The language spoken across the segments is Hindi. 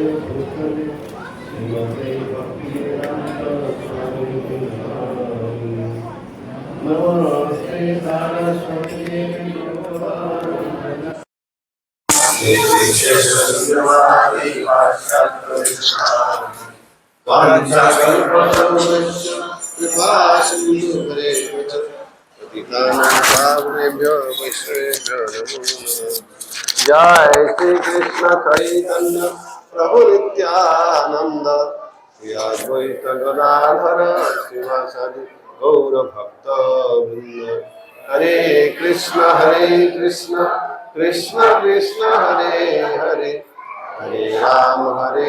नमस्ते सरस्वती जय श्री कृष्ण चैतन्य प्रभु नित्यानंद श्री अद्वैत गदाधर शिवासादि गौर भक्त हरे कृष्ण कृष्ण कृष्ण हरे हरे हरे राम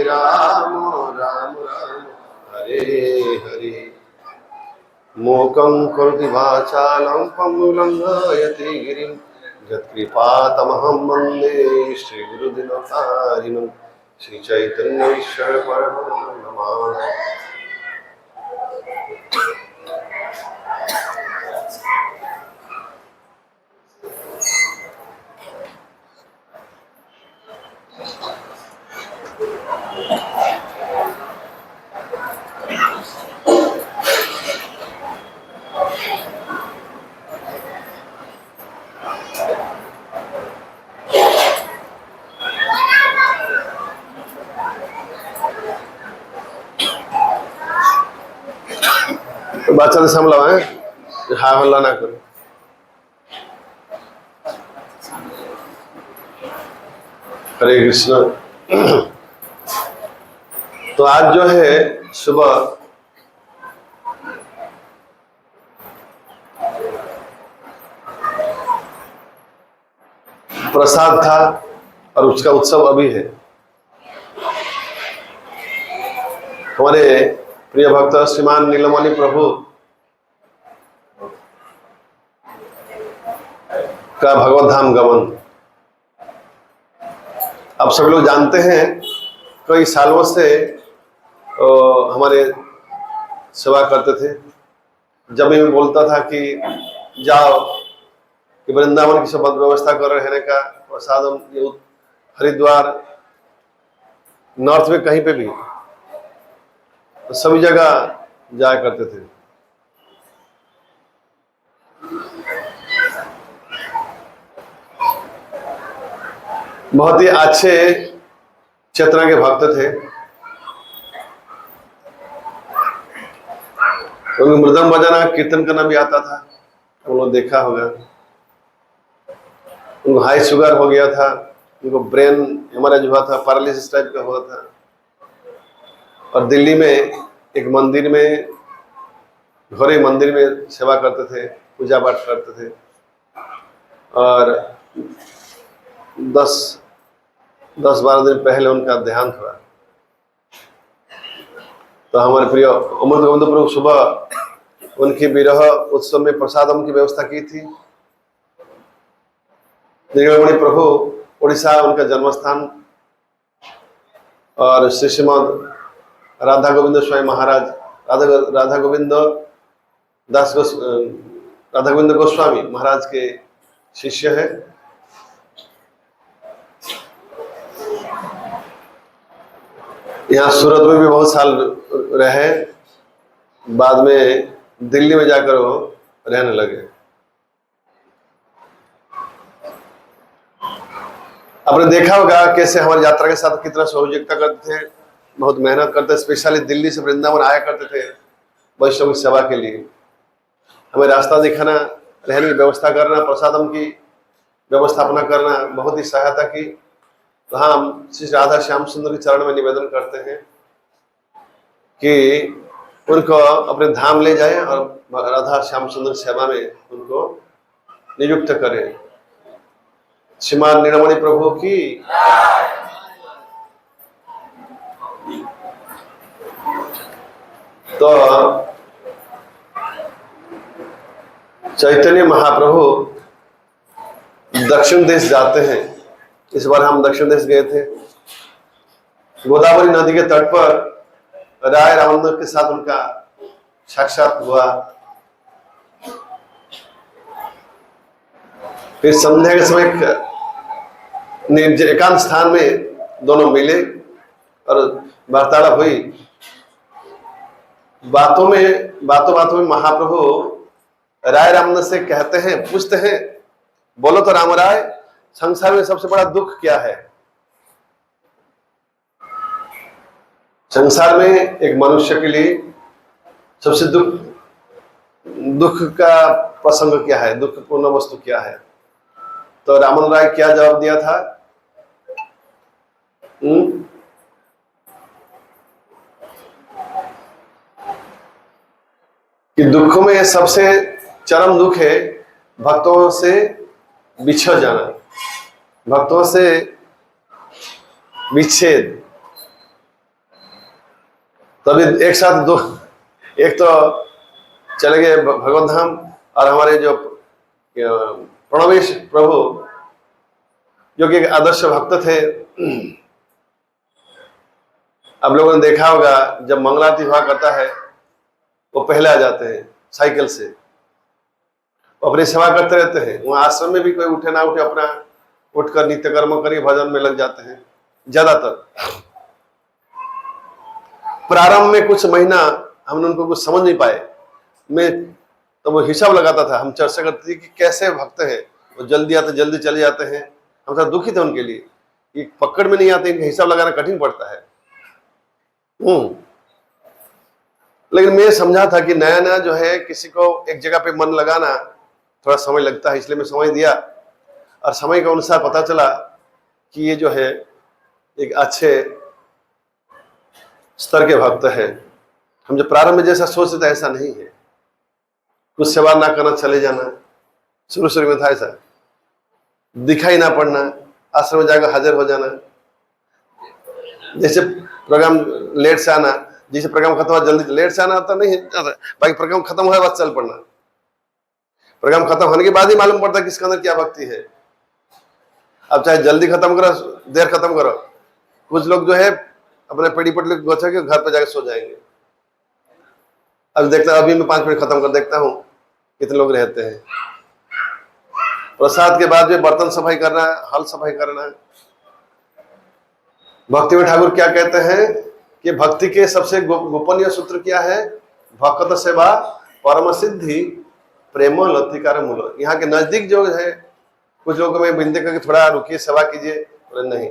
राम राम हरे हरे मूकं करोति वाचालं पंगुलंघयति गिरिं यत्कृपातमहं वन्दे श्रीगुरुदिनतारिणं श्रीचैतन्येश्वर परमं नमामि। बाচ্চাদের সামলাও, হ্যাঁ হল্লা না করে। हरे कृष्ण। तो आज जो है सुबह प्रसाद था और उसका उत्सव अभी है। हमारे प्रिय भक्त श्रीमान नीलमणि प्रभु का भगवत धाम गमन आप सभी लोग जानते हैं। कई सालों से हमारे सेवा करते थे। जब मैं बोलता था कि जाओ कि वृंदावन की सब व्यवस्था कर रहने का प्रसाद हरिद्वार नॉर्थ में कहीं पे भी तो सभी जगह जाया करते थे। बहुत ही अच्छे चेतना के भक्त थे। उनको मृदंग बजाना कीर्तन करना भी आता था, उन लोग देखा होगा। उनको हाई शुगर हो गया था, उनको ब्रेन हेमरेज हुआ था, पैरालिसिस टाइप का हुआ था। और दिल्ली में एक मंदिर में घोड़े मंदिर में सेवा करते थे, पूजा पाठ करते थे। और 10-12 दिन पहले उनका देहांत हुआ। तो हमारे प्रिय अमृत गोविंद प्रभु सुबह उनकी विरह उत्सव में प्रसादम की व्यवस्था की थी। नीलमणि प्रभु उड़ीसा उनका जन्मस्थान और श्री श्रीमद राधा गोविंद स्वामी महाराज राधा गोविंद गोस्वामी महाराज के शिष्य है। यहाँ सूरत में भी बहुत साल रहे, बाद में दिल्ली में जाकर वो रहने लगे। आपने देखा होगा कैसे हमारी यात्रा के साथ कितना सहयोगिता करते थे, बहुत मेहनत करते। स्पेशली दिल्ली से वृंदावन आया करते थे वैष्णव की सेवा के लिए। हमें रास्ता दिखाना, रहने की व्यवस्था करना, प्रसादम की व्यवस्थापना करना, बहुत ही सहायता की। तो हम श्री राधा श्याम सुंदर के चरण में निवेदन करते हैं कि उनको अपने धाम ले जाएं और राधा श्याम सुंदर सेवा में उनको नियुक्त करें। श्रीमान नीलमणि प्रभु की तो चैतन्य महाप्रभु दक्षिण देश जाते हैं। इस बार हम दक्षिण देश गए थे। गोदावरी नदी के तट पर राय रामानंद के साथ उनका साक्षात हुआ। फिर संध्या के समय एकांत स्थान में दोनों मिले और वार्तालाप हुई। बातों में महाप्रभु राय रामदास से कहते हैं, पूछते हैं, बोलो तो राम राय, संसार में सबसे बड़ा दुख क्या है? संसार में एक मनुष्य के लिए सबसे दुख का प्रसंग क्या है, दुखपूर्ण वस्तु क्या है? तो रामन राय क्या जवाब दिया था? कि दुखों में सबसे चरम दुख है भक्तों से बिछड़ जाना, भक्तों से विच्छेद। तभी एक साथ दो, एक तो चले गए भगवत धाम, और हमारे जो प्रणवेश प्रभु जो कि एक आदर्श भक्त थे, आप लोगों ने देखा होगा जब मंगलारती हुआ करता है वो पहले आ जाते हैं साइकिल से, अपनी सेवा करते रहते हैं। वहां आश्रम में भी कोई उठे ना उठे, अपना उठकर नित्य कर्म करके भजन में लग जाते हैं ज्यादातर। प्रारंभ में कुछ महीना हमने उनको कुछ समझ नहीं पाए। मैं तो वो हिसाब लगाता था, हम चर्चा करते थे कि कैसे भक्त हैं, वो जल्दी आते जल्दी चले जाते हैं। हम सब दुखी थे उनके लिए, ये पकड़ में नहीं आते, इनका हिसाब लगाना कठिन पड़ता है। लेकिन मैं समझा था कि नया नया जो है किसी को एक जगह पे मन लगाना थोड़ा समय लगता है, इसलिए मैं समय दिया, और समय के अनुसार पता चला कि ये जो है एक अच्छे स्तर के भक्त है। हम जो प्रारंभ में जैसा सोचते थे ऐसा नहीं है, कुछ सेवा ना करना, चले जाना, शुरू में था ऐसा, दिखाई ना पड़ना, आश्रम में जाकर हाजिर हो जाना, जैसे प्रोग्राम लेट से आना, जैसे प्रोग्राम खत्म हुआ जल्दी लेट से आना तो नहीं आता, बाकी प्रोग्राम खत्म हुआ बस चल पड़ना। प्रोग्राम खत्म होने के बाद ही मालूम पड़ता है किसके अंदर क्या भक्ति है। अब चाहे जल्दी खत्म करो, देर खत्म करो, कुछ लोग जो है अपने पेड़ी पटली गोछा के घर पे जाकर सो जाएंगे। अब देखता, अभी मैं 5 मिनट खत्म कर देखता हूँ कितने लोग रहते हैं। प्रसाद के बाद भी बर्तन सफाई करना, हल सफाई करना। भक्ति में ठाकुर क्या कहते हैं कि भक्ति के सबसे गोपनीय सूत्र क्या है? भक्त सेवा परम सिद्धि प्रेम लतिकार मूल। यहाँ के नजदीक जो है, कुछ लोगों में विनती करके थोड़ा रुकिए, सेवा कीजिए, बोले नहीं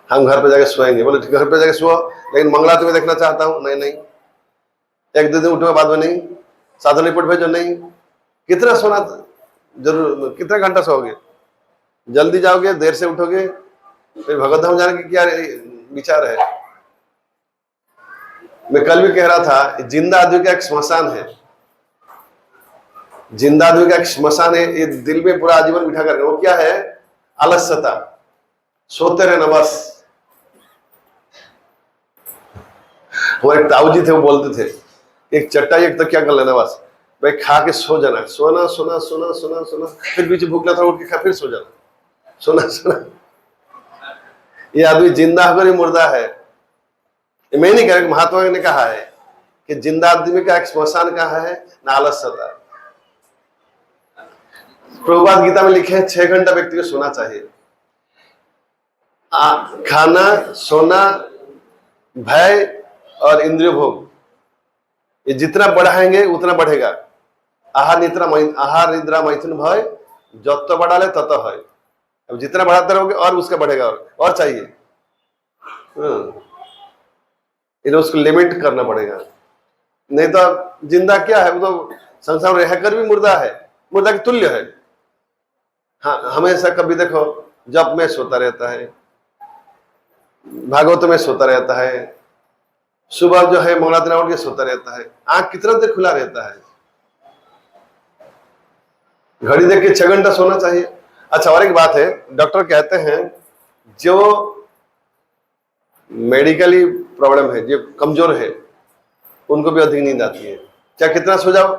हम घर पे जाके सोएंगे। बोले घर पे जाके सो, लेकिन मंगला तुम्हें देखना चाहता हूँ। नहीं, 1-2 दिन उठो बाद में नहीं, साधु रिपोर्ट भेजो नहीं। कितना सोना जरूर, कितना घंटा सोओगे? जल्दी जाओगे, देर से उठोगे, फिर भगवत धाम जाने की क्या विचार है? मैं कल भी कह रहा था, जिंदा आदमी का एक श्मशान है, जिंदा आदमी का एक श्मशान है, ये दिल में पूरा आजीवन बिठा करके। वो क्या है? आलस्यता, सोते रहना बस। वो एक ताऊ जी थे, वो बोलते थे एक चट्टाई एक तकिया कर लेना बस, भाई खा के सो जाना, सोना सोना सोना सोना सोना, फिर पीछे भूख लगता उठ के खा, फिर सो जाना, सोना सोना। ये आदमी जिंदा होकर ही मुर्दा है। मैं नहीं कह रहा, महात्मा ने कहा है कि जिंदा आदमी का एक श्मशान कहा है ना आलस्यता। प्रभुपाद गीता में लिखे हैं 6 घंटा व्यक्ति को सोना चाहिए। खाना, सोना, भय और इंद्रिय भोग, ये जितना बढ़ाएंगे उतना बढ़ेगा। आहार निद्रा मैथुन भय जत बढ़ा ले तत है। अब जितना बढ़ाते रहोगे और उसका बढ़ेगा, और चाहिए। इन्हें उसको लिमिट करना पड़ेगा, नहीं तो जिंदा क्या है, वो तो संसार में रहकर भी मुर्दा है, मुर्दा के तुल्य है। हाँ, हमेशा कभी देखो जप में सोता रहता है, भागवत में सोता रहता है, सुबह जो है मंगला उठ के सोता रहता है, आंख कितना देर खुला रहता है। घड़ी देख के 6 घंटा सोना चाहिए। अच्छा, और एक बात है, डॉक्टर कहते हैं जो मेडिकली प्रॉब्लम है, जो कमजोर है, उनको भी अधिक नींद आती है। चाहे कितना सो जाओ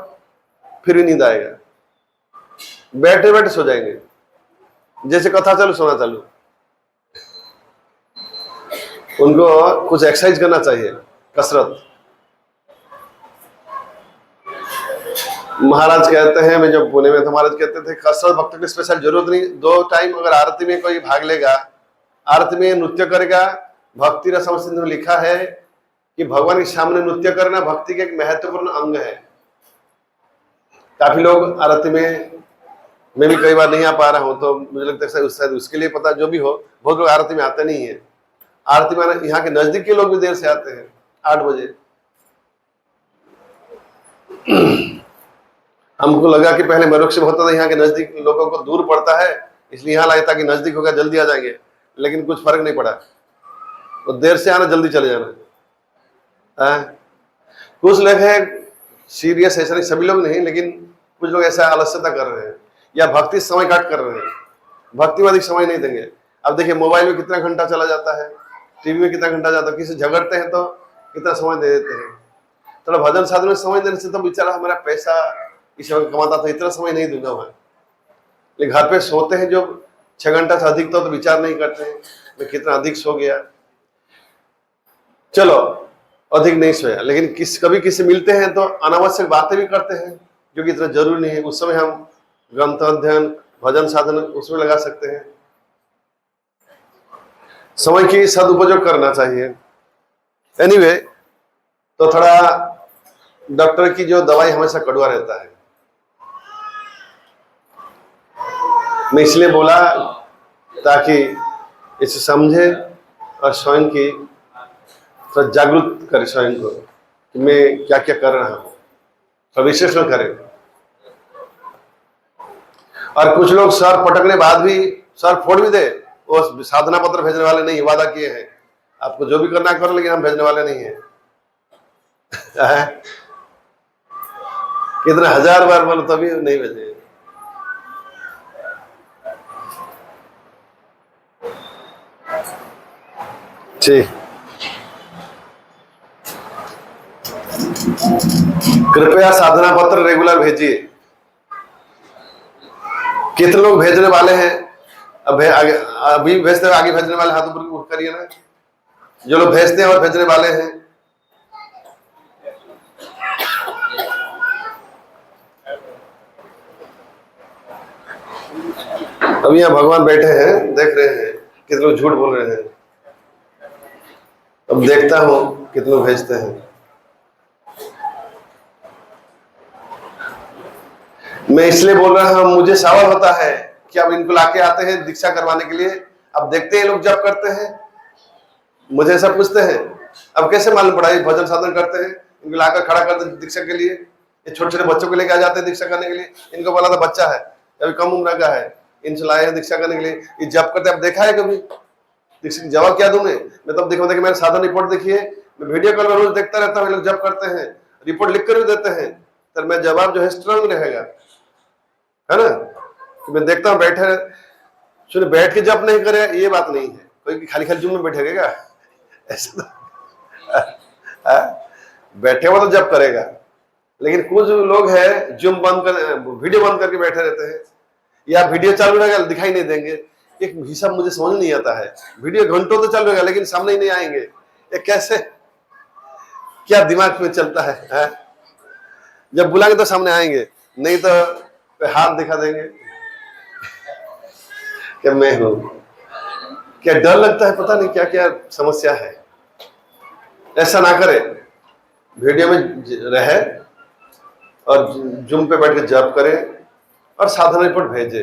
फिर भी नींद आएगा, बैठे बैठे सो जाएंगे, जैसे कथा चालू सोना चालू। उनको कुछ एक्सरसाइज करना चाहिए, कसरत। महाराज कहते हैं, मैं जब पुणे में था, महाराज कहते थे कसरत भक्त की स्पेशल जरूरत नहीं, 2 टाइम अगर आरती में कोई भाग लेगा आरती में नृत्य करेगा। भक्ति रसम सिंधु में लिखा है कि भगवान के सामने नृत्य करना भक्ति का एक महत्वपूर्ण अंग है। काफी लोग आरती में, मैं भी कई बार नहीं आ पा रहा हूं, तो मुझे लगता है शायद उसके लिए पता, जो भी हो, बहुत लोग आरती में आते नहीं है। आरती में यहाँ के नजदीक के लोग भी देर से आते हैं, 8 बजे। हमको लगा कि पहले मरुक से होता था, यहाँ के नजदीक लोगों को दूर पड़ता है, इसलिए यहाँ लाए ताकि नजदीक होगा जल्दी आ जाएंगे, लेकिन कुछ फर्क नहीं पड़ा। तो देर से आना, जल्दी चले जाना। कुछ लोग हैं सीरियस, ऐसा नहीं सभी लोग नहीं, लेकिन कुछ लोग ऐसा आलस्यता कर रहे हैं या भक्ति समय काट कर रहे हैं। भक्ति में अधिक समय नहीं देंगे। अब देखिए मोबाइल में कितना घंटा चला जाता है, टीवी में कितना घंटा जाता है, किसी झगड़ते हैं तो कितना समय दे देते हैं। थोड़ा भजन साधन में समय देने से तो बेचारा हमारा पैसा इस समय कमाता था, इतना समय नहीं दूंगा मैं। लेकिन घर पे सोते हैं जो 6 घंटा से अधिक, तो विचार नहीं करते हैं मैं कितना अधिक सो गया। चलो अधिक नहीं सोया, लेकिन कभी किसी मिलते हैं तो अनावश्यक बातें भी करते हैं जो कि इतना जरूरी नहीं है। उस समय हम ग्रंथ अध्ययन, भजन साधन उसमें लगा सकते हैं। समय की सदुपयोग करना चाहिए। एनीवे, तो थोड़ा डॉक्टर की जो दवाई हमेशा कड़वा रहता है, मैं इसलिए बोला ताकि इसे समझे और स्वयं की थोड़ा जागरूक करे स्वयं को कि मैं क्या क्या कर रहा हूं, तो विश्लेषण करें। और कुछ लोग सर पटकने बाद भी सर फोड़ भी दे, वो साधना पत्र भेजने वाले नहीं, वादा किए हैं आपको जो भी करना करो, लेकिन हम भेजने वाले नहीं है। कितना 1000 बार बोलो तभी नहीं भेजे। ठीक, कृपया साधना पत्र रेगुलर भेजिए। कितने लोग भेजने वाले हैं? अब अभी भेजते हैं, आगे भेजने वाले हाथ ऊपर करिए ना, जो लोग भेजते हैं और भेजने वाले हैं। अब यहाँ भगवान बैठे हैं, देख रहे हैं कितने लोग झूठ बोल रहे हैं। अब देखता हूं कितने लोग भेजते हैं। मैं इसलिए बोल रहा हूं, मुझे सवाल होता है कि अब इनको लाके आते हैं दीक्षा करवाने के लिए, अब देखते हैं लोग जब करते हैं, मुझे ऐसा पूछते हैं, अब कैसे मालूम पड़ा ये भजन साधन करते हैं, इनको लाकर खड़ा कर दे दीक्षा के लिए। ये छोटे छोटे बच्चों को लेके आ जाते हैं दीक्षा करने के लिए। इनको बोला था बच्चा है, अभी कम उम्र का है, इनसे लाए हैं दीक्षा करने के लिए, ये जब करते। अब देखा है कभी दीक्षा की जवाब क्या दूं मैं तब देखा कि मैंने साधन रिपोर्ट देखिए, मैं वीडियो कॉल में रोज देखता रहता हूँ, लोग जब करते हैं रिपोर्ट लिख कर भी देते हैं, तो मैं जवाब जो है स्ट्रांग रहेगा, है ना। कि मैं देखता हूँ बैठे, सुनिए बैठ के जब नहीं करे ये बात नहीं है, कोई खाली खाली जुम में बैठेगा ऐसा तो बैठे हुआ तो जब करेगा। लेकिन कुछ लोग हैं जुम बंद कर, वीडियो बंद करके बैठे रहते हैं, या वीडियो चालू रहेगा दिखाई नहीं देंगे। एक हिसाब मुझे समझ नहीं आता है, वीडियो घंटों तो चल रहेगा लेकिन सामने ही नहीं आएंगे, ये कैसे, क्या दिमाग में चलता है? जब बुलाएंगे तो सामने आएंगे, नहीं तो हाथ दिखा देंगे कि मैं हूं। क्या डर लगता है, पता नहीं क्या क्या समस्या है। ऐसा ना करे, वीडियो में रहे और जूम पे बैठ के जप करे और साधना रिपोर्ट भेजे।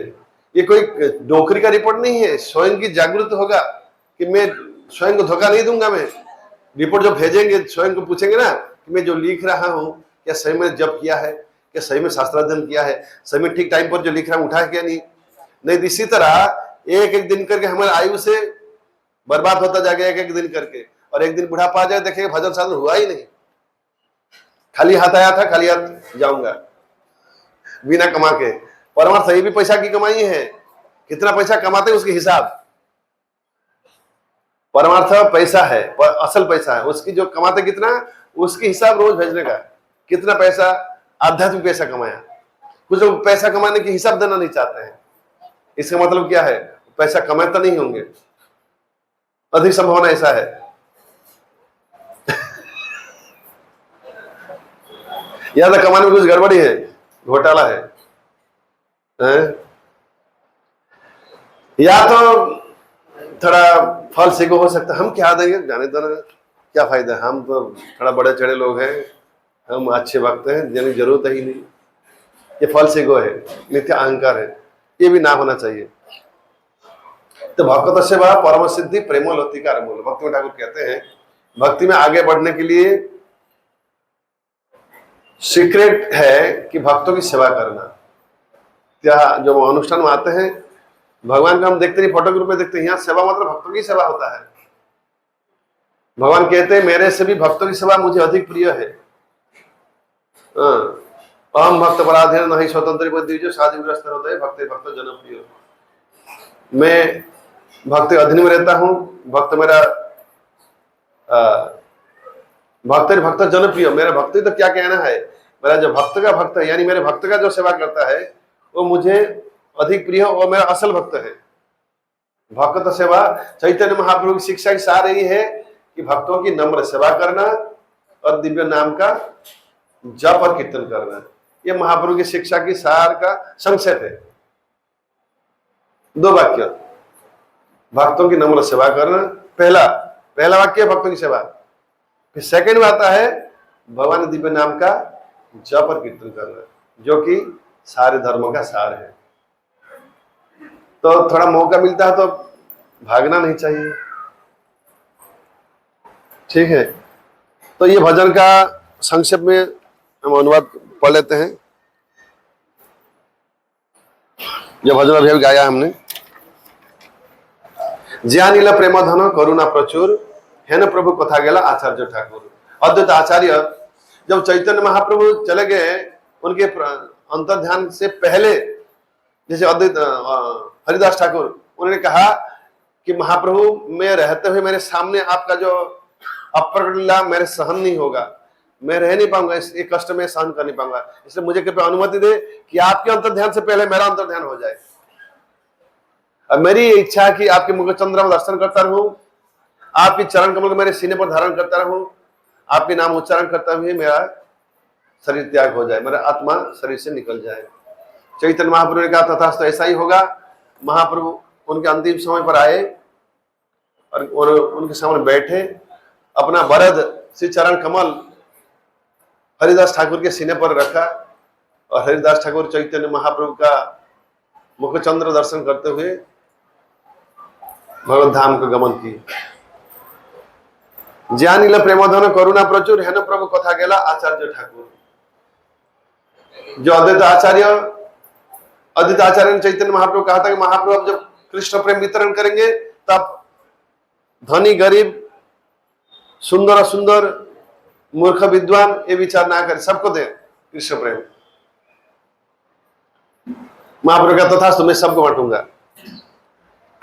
ये कोई नौकरी का रिपोर्ट नहीं है, स्वयं की जागृत होगा कि मैं स्वयं को धोखा नहीं दूंगा। मैं रिपोर्ट जो भेजेंगे स्वयं को पूछेंगे ना कि मैं जो लिख रहा हूं क्या सही में जप किया है, क्या सही में शास्त्राध्ययन किया है, सही में ठीक टाइम पर जो लिख रहा हूं उठा है क्या नहीं। इसी तरह एक एक दिन करके हमारे आयु से बर्बाद होता जाएगा, एक एक दिन करके, और एक दिन बुढ़ापा आ जाए देखेंगे भजन साधन हुआ ही नहीं, खाली हाथ आया था खाली हाथ जाऊंगा बिना कमा के। परमार्थ ये भी पैसा की कमाई है, कितना पैसा कमाते हैं उसके हिसाब। परमार्थ पैसा है, असल पैसा है, उसकी जो कमाते कितना उसके हिसाब रोज भेजने का, कितना पैसा आध्यात्मिक पैसा कमाया। कुछ लोग पैसा कमाने के हिसाब देना नहीं चाहते हैं, इसका मतलब क्या है, पैसा कमाते नहीं होंगे, अधिक संभावना ऐसा है। या तो कमाने में कुछ गड़बड़ी है, घोटाला है, या तो थोड़ा फल सीखो हो सकता है, हम क्या देंगे जाने दो ना, क्या फायदा, हम तो थोड़ा बड़े चढ़े लोग हैं, हम अच्छे वक्त हैं, देने की जरूरत ही नहीं। ये फल सीखो है, नित्य अहंकार है, ये भी ना होना चाहिए। तो भक्त सेवा परम सिद्धि प्रेमोलोतिकार मूल, भक्ति में ठाकुर कहते हैं भक्ति में आगे बढ़ने के लिए सीक्रेट है कि भक्तों की सेवा करना। क्या जो अनुष्ठान में आते हैं भगवान को हम देखते नहीं, फोटो के रूप में देखते हैं, यहाँ सेवा मतलब भक्तों की सेवा होता है। भगवान कहते हैं मेरे से भी भक्तों की सेवा मुझे अधिक प्रिय है। अहम भक्त पराधीन नहीं स्वतंत्र बुद्धि जो साधुग्रस्त हृदय भक्त भक्त जनप्रिय। मैं भक्त अधीन में रहता हूँ, भक्त मेरा भक्त जनप्रिय, मेरा भक्ति तो क्या कहना है, मेरा जो भक्त का भक्त है यानी मेरे भक्त का जो सेवा करता है वो मुझे अधिक प्रिय और मेरा असल भक्त है। भक्त सेवा चैतन्य महाप्रभु की शिक्षा की सार यही है कि भक्तों की नम्र सेवा करना और दिव्य नाम का जप और कीर्तन करना, ये महाप्रभु की शिक्षा की सार का संक्षेप है। 2 वाक्य, भक्तों की नम्र सेवा करना, पहला वाक्य भक्तों की सेवा, फिर सेकंड में आता है भगवान दिव्य नाम का जप और कीर्तन करना, जो कि सारे धर्मों का सार है। तो थोड़ा मौका मिलता है तो भागना नहीं चाहिए, ठीक है। तो ये भजन का संक्षेप में हम अनुवाद पढ़ लेते हैं। ये भजन अभी गाया हमने। ज्ञानीला प्रेम धन करुणा प्रचुर हेन प्रभु कथा गेला आचार्य ठाकुर। अद्वैत आचार्य जब चैतन्य महाप्रभु चले गए, उनके अंतर ध्यान से पहले जैसे अद्वैत हरिदास ठाकुर उन्होंने कहा कि महाप्रभु मैं रहते हुए मेरे सामने आपका जो अप्रकट लीला मेरे सहन नहीं होगा, मैं रह नहीं पाऊंगा, इस कष्ट में सहन कर नहीं पाऊंगा, इसलिए मुझे कृपया अनुमति दे कि आपके अंतर ध्यान से पहले मेरा अंतर ध्यान हो जाए। अब मेरी इच्छा है कि आपके मुख चंद्र में दर्शन करता रहूं, आपकी चरण कमल को मेरे सीने पर धारण करता रहूं, आपके नाम उच्चारण करता हुए मेरा शरीर त्याग हो जाए, मेरा आत्मा शरीर से निकल जाए। चैतन्य महाप्रभु ने कहा तथास्तु, तो ऐसा ही होगा। महाप्रभु उनके अंतिम समय पर आए और उनके सामने बैठे, अपना वरद श्री चरण कमल हरिदास ठाकुर के सीने पर रखा और हरिदास ठाकुर चैतन्य महाप्रभु का मुखचंद्र दर्शन करते हुए भगवत धाम को गमन किए। ज्ञानीला प्रेमधन करुणा प्रचुर हेन प्रभु कथा गेला आचार्य ठाकुर। जो अद्वैत आचार्य ने चैतन्य महाप्रभु कहा था कि महाप्रभु अब जब कृष्ण प्रेम वितरण करेंगे तब धनी गरीब सुंदर असुंदर मूर्ख विद्वान ये विचार ना करे, सबको दे कृष्ण प्रेम। महाप्रभु का तथास्तु, मैं सबको बांटूंगा।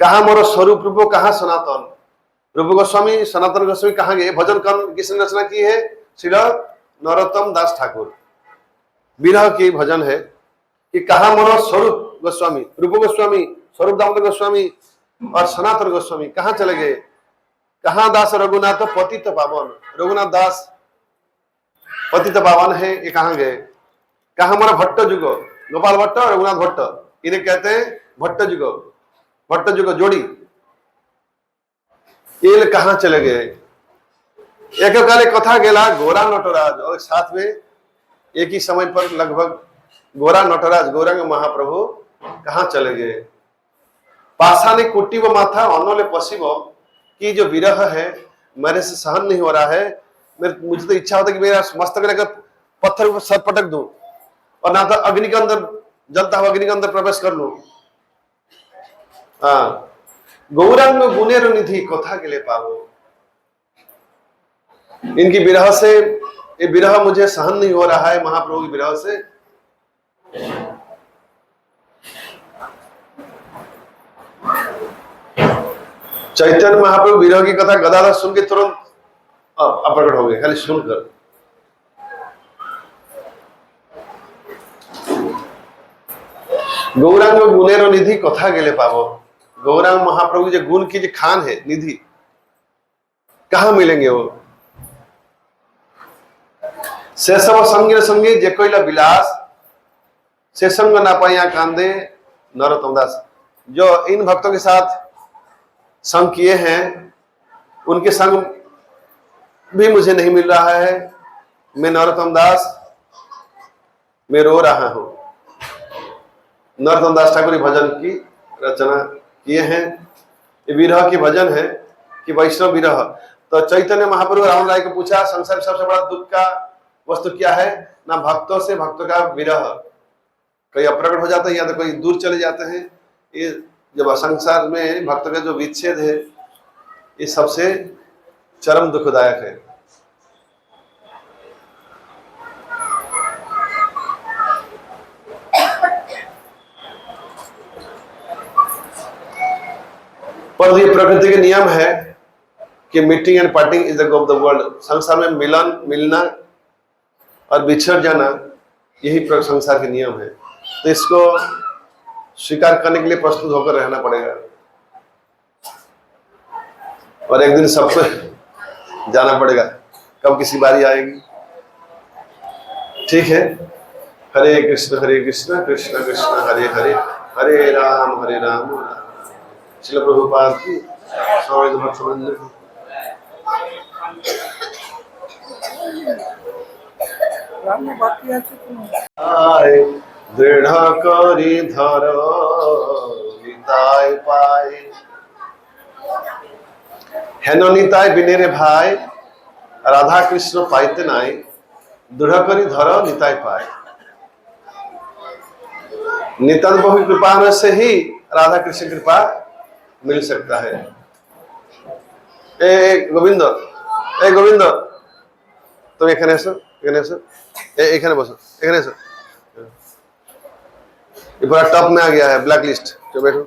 कहा मोर स्वरूप रूपो कहा सनातन, रूप गोस्वामी सनातन गोस्वामी कहाँ गए? भजन किसने रचना की है? श्री नरोत्तम दास ठाकुर। विरह की भजन है कि कहा मोर स्वरूप गोस्वामी, रूप गोस्वामी, स्वरूप दामोदर गोस्वामी और सनातन गोस्वामी कहाँ चले गए? कहाँ दास रघुनाथ पतित पावन, रघुनाथ दास पतित पावन है, ये कहाँ गए? कहाँ मोरा भट्ट जुग, गोपाल भट्ट और रघुनाथ भट्ट, इन्हें कहते हैं भट्ट जुग जोड़ी, ये कहाँ चले गए? एक काले कथा गेला गोरा नटराज, और साथ में एक ही समय पर लगभग गोरा नटराज गौरांग महाप्रभु कहाँ चले गए? पाषाणी कुटी व माथा अनोले पशिव की जो विरह है मेरे से सहन नहीं हो रहा है। मुझे तो इच्छा होता है कि मेरा मस्तक लेकर पत्थर पर सर पटक दूं और ना तो अग्नि के अंदर, जलता हुआ अग्नि के अंदर प्रवेश कर लूं। गौरांग गुनेर निधि कथा के लिए पावो। इनकी विरह से, ये विरह मुझे सहन नहीं हो रहा है महाप्रभु की विरह से। चैतन्य महाप्रभु विरह की कथा गदाधर सुन के तुरंत अप्रकट हो गए, खाली सुनकर। गौरांग गुनेर निधि कथा के लिए पावो। गौरांग महाप्रभु जो गुण की जो खान है, निधि कहाँ मिलेंगे? वो से सब संगे संगे जे कोइला विलास से संग ना पाया कांदे नरोत्तम दास। जो इन भक्तों के साथ संग किए हैं, उनके संग भी मुझे नहीं मिल रहा है। मैं नरोत्तम दास, मैं रो रहा हूं। नरोत्तम दास ठाकुर भजन की रचना किए हैं। ये विरह की भजन है कि वैष्णव विरह। तो चैतन्य महाप्रभु रावण राय को पूछा, संसार में सबसे बड़ा दुख का वस्तु क्या है? ना भक्तों से भक्तों का विरह, कोई अप्रकट हो जाता है या तो कोई दूर चले जाते हैं। ये जब संसार में भक्तों का जो विच्छेद है, ये सबसे चरम दुखदायक है। पर ये प्रकृति के नियम है कि meeting and parting is the go of the world. संसार में मिलना और बिछड़ जाना, यही संसार के नियम है। तो इसको स्वीकार करने के लिए प्रस्तुत होकर रहना पड़ेगा, और एक दिन सबको जाना पड़ेगा। कब किसी बारी आएगी। ठीक है। हरे कृष्ण कृष्ण कृष्ण हरे हरे, हरे राम श्रील प्रभुपाद की स्वामी भक्तवृंद की। दृढ़ करी धर निताय पाए, हेन निताय बिनेरे भाई, राधा कृष्ण पाइते नाई, दृढ़ करी धर निताय पाए। नितांत बहु कृपा से ही राधा कृष्ण कृपा मिल सकता है। ए गोविंद, ए गोविंद, तुम एखाने एसो, एखाने बसो, एखाने एसो। ये पूरा टॉप में आ गया है, ब्लैक लिस्ट। जो बैठो,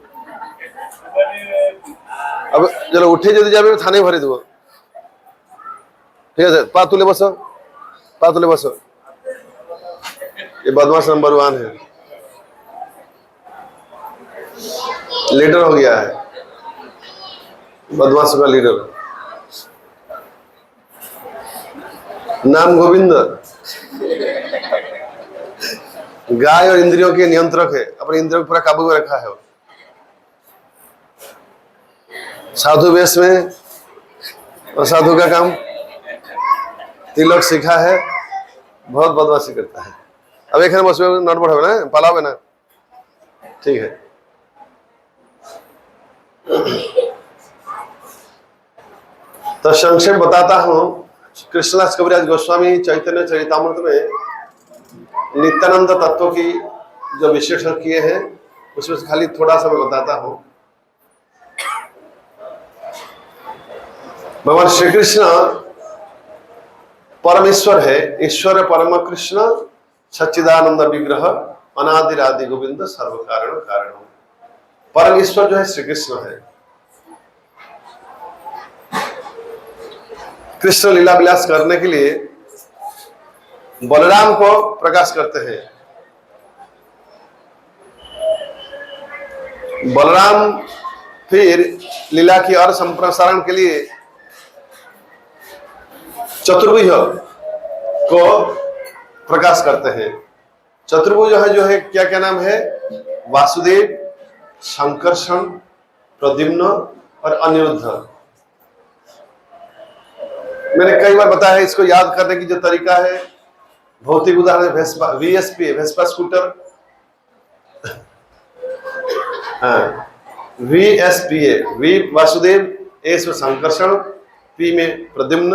अब चलो उठे जो जाबे थाने भरे देबो। ठीक है, पा तुले बसो, पा तुले बसो। ये बदमाश नंबर 1 है, लीडर हो गया है, बदमाश का लीडर। नाम गोविंद, गाय और इंद्रियों के नियंत्रक है, अपने इंद्रियों को पूरा काबू में रखा है। साधु वेश में, और साधु का काम तिलक सीखा है, बहुत बदमाशी करता है। अब एक बस नटबड़ हो ना, पलावे ना। ठीक है। तो संक्षेप बताता हूं। कृष्णदास कविराज गोस्वामी चैतन्य चरितामृत में नित्यानंद तत्व की जो विश्लेषण किए हैं, उसमें से खाली थोड़ा सा मैं बताता हूं। भगवान श्री कृष्ण परमेश्वर है, ईश्वर परम कृष्ण सच्चिदानंद विग्रह, अनादिरादि गोविंद सर्व कारण कारण। परम ईश्वर जो है श्री कृष्ण है। कृष्ण लीला विलास करने के लिए बलराम को प्रकाश करते हैं। बलराम फिर लीला की और संप्रसारण के लिए चतुर्भुज को प्रकाश करते हैं। चतुर्भुज जो है क्या क्या नाम है? वासुदेव, संकर्षण, प्रद्युम्न और अनिरुद्ध। मैंने कई बार बताया है, इसको याद करने की जो तरीका है, भौतिक उदाहरण वेस्पा, VSP वेस्पा स्कूटर। हाँ, VSPA, V वासुदेव, S में संकर्षण, P में प्रद्युम्न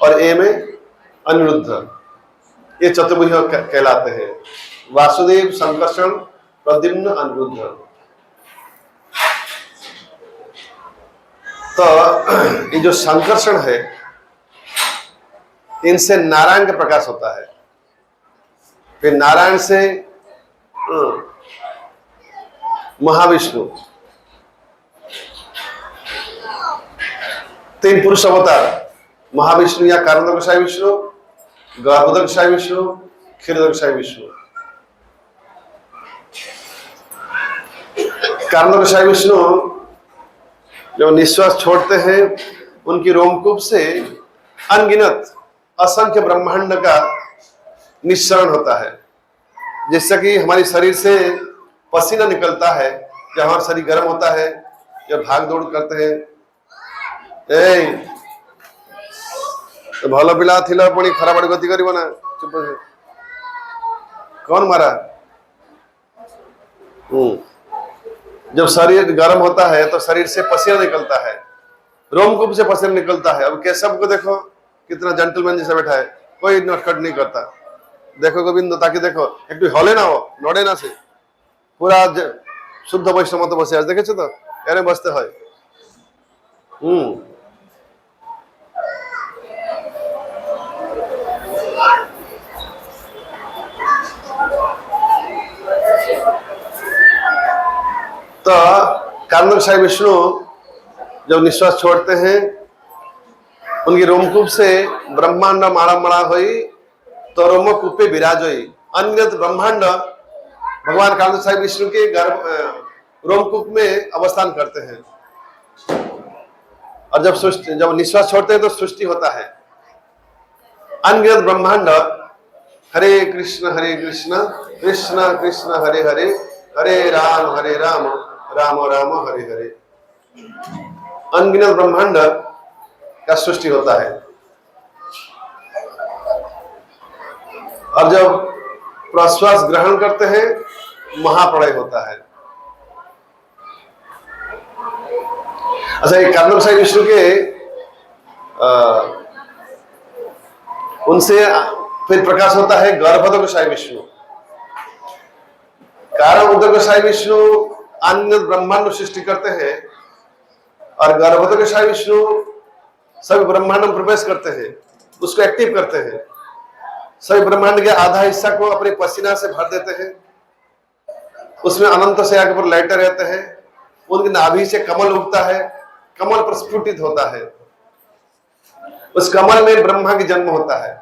और A में अनिरुद्ध। ये चतुर्भुज कहलाते हैं। वासुदेव, संकर्षण, प्रद्युम्न, अनिरुद्ध। तो ये जो संकर्षण है, इनसे नारायण का प्रकाश होता है। फिर नारायण से महाविष्णु, 3 पुरुष अवतार, महाविष्णु या कारणोदकशाही विष्णु, गर्भोदकशाही विष्णु, क्षीरोदकशाही विष्णु। कारणोदकशाही विष्णु जो निश्वास छोड़ते हैं, उनकी रोमकूप से अनगिनत असंख्य ब्रह्मांड का निस्सरण होता है। जिससे कि हमारे शरीर से पसीना निकलता है। जब हमारा शरीर गर्म होता है, ये भाग दौड़ करते हैं। ए तो भल पिला थिला पुणी खराब आड़ गति करिव ना, चुप से। कौन मारा? जब शरीर गर्म होता है तो शरीर से पसीना निकलता है, रोमकूप से पसीना निकलता है। अब केशव को देखो कितना जेंटलमैन जैसा बैठा है, कोई नटखट नहीं करता। देखो गोविंद ताकि देखो एक हले ना हो नड़े ना से पूरा शुद्ध वैष्णव मत बसे आज देखे तो एने बसते है। तो कांदक साई विष्णु जब निश्वास छोड़ते हैं, उनकी रोमकूप से ब्रह्मांड माड़ा मड़ा हुई तो रोमकूपे विराज हुई। अनगिनत ब्रह्मांड भगवान कांदक साई विष्णु के गर्भ रोमकूप में अवस्थान करते हैं। और जब निश्वास छोड़ते हैं तो सृष्टि होता है। अनगिनत ब्रह्मांड हरे कृष्ण कृष्ण कृष्ण हरे हरे, हरे राम राम राम हरे हरे। अनगिनत ब्रह्मांड का सृष्टि होता है। और जब प्रश्वास ग्रहण करते हैं महाप्रलय होता है। अच्छा, ये कांदक साई विष्णु के उनसे फिर प्रकाश होता है गर्भोदक साई विष्णु। कारण उदक साई विष्णु अन्य ब्रह्मांड सृष्टि करते हैं और गर्भोदक साई विष्णु सभी ब्रह्मांड में प्रवेश करते हैं, उसको एक्टिव करते हैं। सभी ब्रह्मांड के आधा हिस्सा को अपने पसीना से भर देते हैं, उसमें अनंत से आगे पर लैटे रहते हैं। उनकी नाभि से कमल उगता है, कमल प्रस्फुटित होता है, उस कमल में ब्रह्मा की जन्म होता है।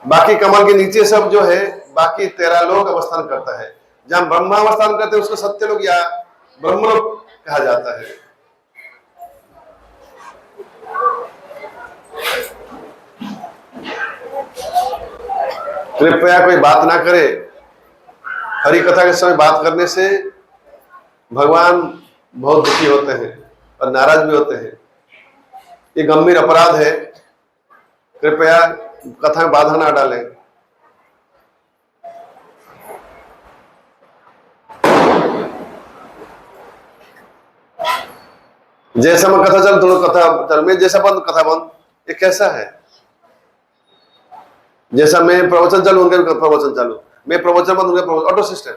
बाकी कमल के नीचे सब जो है बाकी 13 लोग अवस्थान करता है। जहां ब्रह्मा अवस्थान करते हैं उसको सत्यलोक या ब्रह्मलोक कहा जाता है। कृपया कोई बात ना करे। हरि कथा के समय बात करने से भगवान बहुत दुखी होते हैं और नाराज भी होते हैं। ये गंभीर अपराध है। कृपया कथा में बाधा ना डालें। जैसा मैं कथा चल थोड़ा कथा चल, मैं जैसा बंद कथा बंद, ये कैसा है? जैसा मैं प्रवचन चालू उनके प्रवचन चालू, मैं प्रवचन बंद उनके प्रवचन, ऑटो सिस्टम।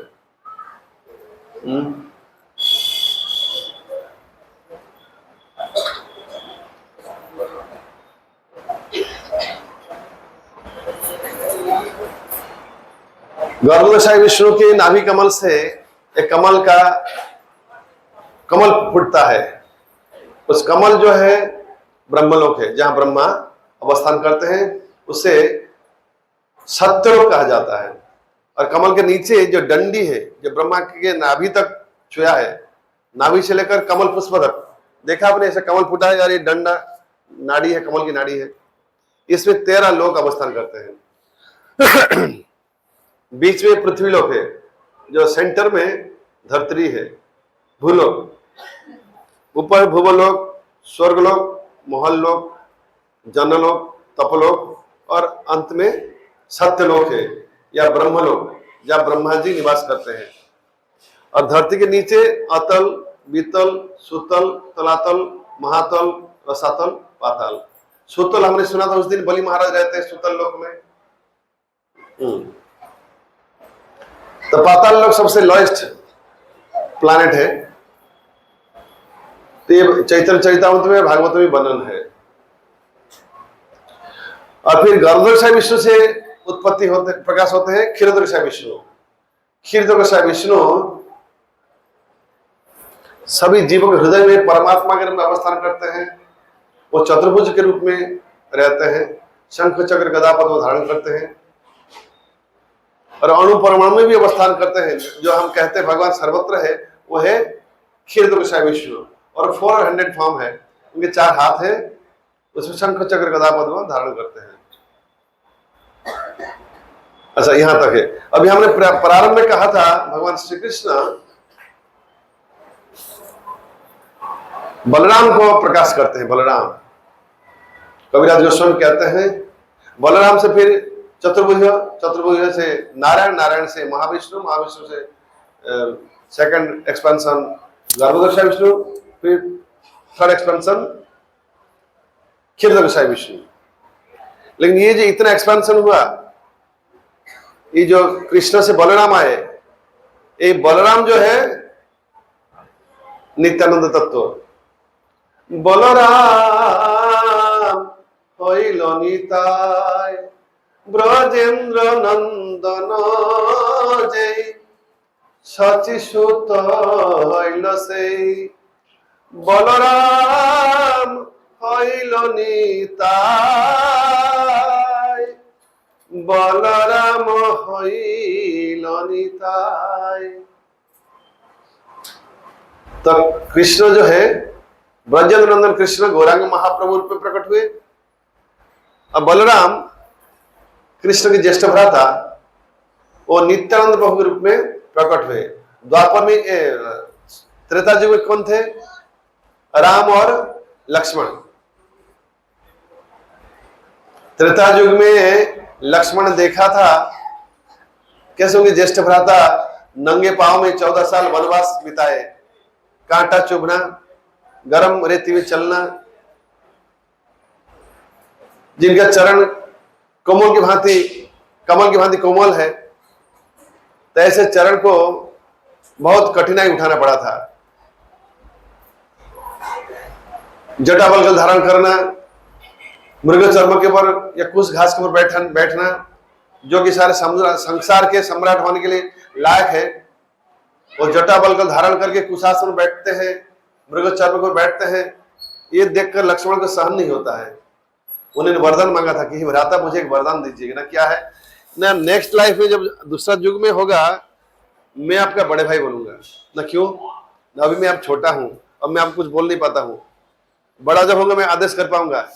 गर्भोदक साई विष्णु के नाभि कमल से एक कमल फूटता है। उस कमल जो है ब्रह्मलोक है, जहां ब्रह्मा अवस्थान करते हैं, उसे सत्यलोक कहा जाता है। और कमल के नीचे जो डंडी है, जो ब्रह्मा के नाभि तक छुया है, नाभि से लेकर कमल पुष्प तक, देखा आपने ऐसा कमल फूटा है यार, ये डंडा नाड़ी है, कमल की नाड़ी है। इसमें 13 लोग अवस्थान करते हैं। बीच में पृथ्वीलोक है, जो सेंटर में धरती है, भूलोक, ऊपर भूवलोक, स्वर्गलोक, महललोक, जनलोक, तपलोक और अंत में सत्यलोक है या ब्रह्मलोक, जहां ब्रह्मा जी निवास करते हैं। और धरती के नीचे अतल, बीतल, सुतल, तलातल, महातल, रसातल, पाताल। सुतल हमने सुना था उस दिन बलि महाराज रहते हैं सुतल लोक में। तो पाताल लोक सबसे लोएस्ट प्लैनेट है। तो ये चैतन्य चरितामृत में, भागवत में वर्णन है। और फिर गर्भोदक साई विष्णु से उत्पत्ति होते प्रकाश होते हैं क्षीरोदक साई विष्णु। क्षीरोदक साई विष्णु सभी जीवों के हृदय में परमात्मा के रूप में अवस्थान करते हैं। वो चतुर्भुज के रूप में रहते हैं, शंख चक्र गदा पद्म धारण करते हैं और अणु परमाणु में भी अवस्थान करते हैं। जो हम कहते हैं भगवान सर्वत्र है, वो है क्षीरोदक साई विष्णु। और 400 फॉर्म है, उनके 4 हाथ है, उसमें शंख चक्र गदा पद्म धारण करते हैं। अच्छा, यहां तक है। अभी हमने प्रारंभ में कहा था भगवान श्री कृष्ण बलराम को प्रकाश करते हैं। बलराम कविराज गोस्वामी कहते हैं बलराम से फिर चतुर्भुज, चतुर्भुज से नारायण, नारायण से महाविष्णु, महाविष्णु से सेकंड एक्सपेंशन गर्भदशा विष्णु, फिर थर्ड एक्सपेंशन क्षीरदशा विष्णु। लेकिन ये जो इतना एक्सपेंशन हुआ, ये जो कृष्ण से बलराम आए, ये बलराम जो है नित्यानंद तत्व। बलराम হইল নিতাই ব্রজেন্দ্র নন্দন যেই সচি সুত হইল সেই। বলরাম হইল নিতাই, বলরাম হইল নিতাই। तो कृष्ण जो है ब्रजेंद्र नंदन कृष्ण गौरांग महाप्रभु रूप में प्रकट हुए। अब बलराम कृष्ण के ज्येष्ठ भ्राता वो नित्यानंद प्रभु के रूप में प्रकट हुए। द्वापर में त्रेता युग में कौन थे? राम और लक्ष्मण। त्रेता युग में लक्ष्मण ने देखा था कैसे उनके ज्येष्ठ भ्राता नंगे पांव में 14 साल वनवास बिताए, कांटा चुभना, गर्म रेती में चलना, जिनका चरण कमल की भांति कोमल है, तो ऐसे चरण को बहुत कठिनाई उठाना पड़ा था। जटावल्कल का धारण करना, मृग चर्म के ऊपर या कुछ घास के ऊपर बैठना, जो कि सारे संसार के सम्राट होने के लिए लायक है, वो जटावल्कल धारण करके कुशासन में बैठते हैं, मृग चर्म को बैठते हैं। ये देखकर लक्ष्मण को सहन नहीं होता है। उन्होंने वरदान मांगा था कि भ्राता मुझे एक वरदान दीजिएगा ना। क्या है ना, नेक्स्ट लाइफ में जब दूसरा युग में होगा मैं आपका बड़े भाई बनूंगा ना। क्यों ना, अभी मैं आप छोटा हूं और मैं आपको कुछ बोल नहीं पाता हूं, बड़ा जब होगा मैं आदेश कर पाऊंगा,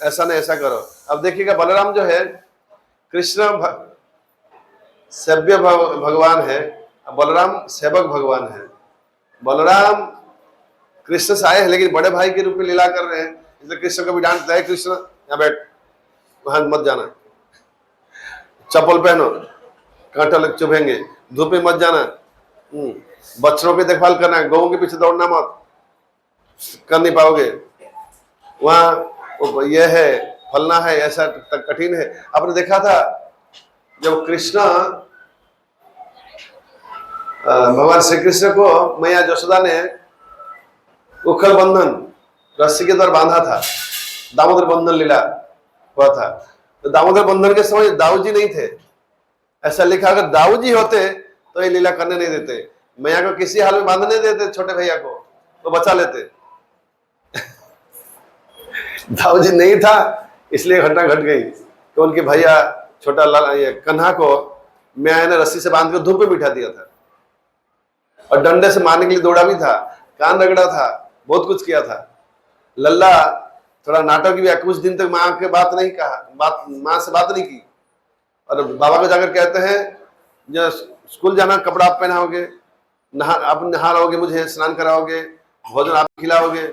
ऐसा नहीं ऐसा करो। अब देखिएगा बलराम जो है कृष्ण सेव्य भगवान है, बलराम सेवक भगवान है। बलराम कृष्ण से आए हैं लेकिन बड़े भाई के रूप में लीला कर रहे हैं, इसलिए कृष्ण को भी डांटता है, कृष्ण यहाँ बैठ, वहां मत जाना, चप्पल पहनो, कांटा लग चुभेंगे, धूप में मत जाना, बच्चों की देखभाल करना, गऊ के पीछे दौड़ना मत, कर नहीं पाओगे, वहां यह है फलना है, ऐसा कठिन है। आपने देखा था जब कृष्ण भगवान श्री कृष्ण को मैया यशोदा ने उखल बंधन रस्सी के द्वारा बांधा था, दामोदर बंधन लीला हुआ था। तो दामोदर बंधन के समय दाऊ जी नहीं थे, ऐसा लिखा, अगर दाऊ जी होते तो ये लीला करने नहीं देते, मैया को किसी हाल में बांधने देते, छोटे भैया को तो बचा लेते। दाऊ जी नहीं था इसलिए घटना घट गई कि उनके भैया छोटा कन्हा को मैया ने रस्सी से बांध कर धूप में बिठा दिया था और डंडे से मारने के लिए दौड़ा भी था, कान रगड़ा था, बहुत कुछ किया था। लल्ला थोड़ा नाटक भी, कुछ दिन तक माँ से बात नहीं की, और बाबा को जाकर कहते हैं जो स्कूल जाना कपड़ा आप पहनाओगे, आप नहाओगे, मुझे स्नान कराओगे, भोजन आप खिलाओगे,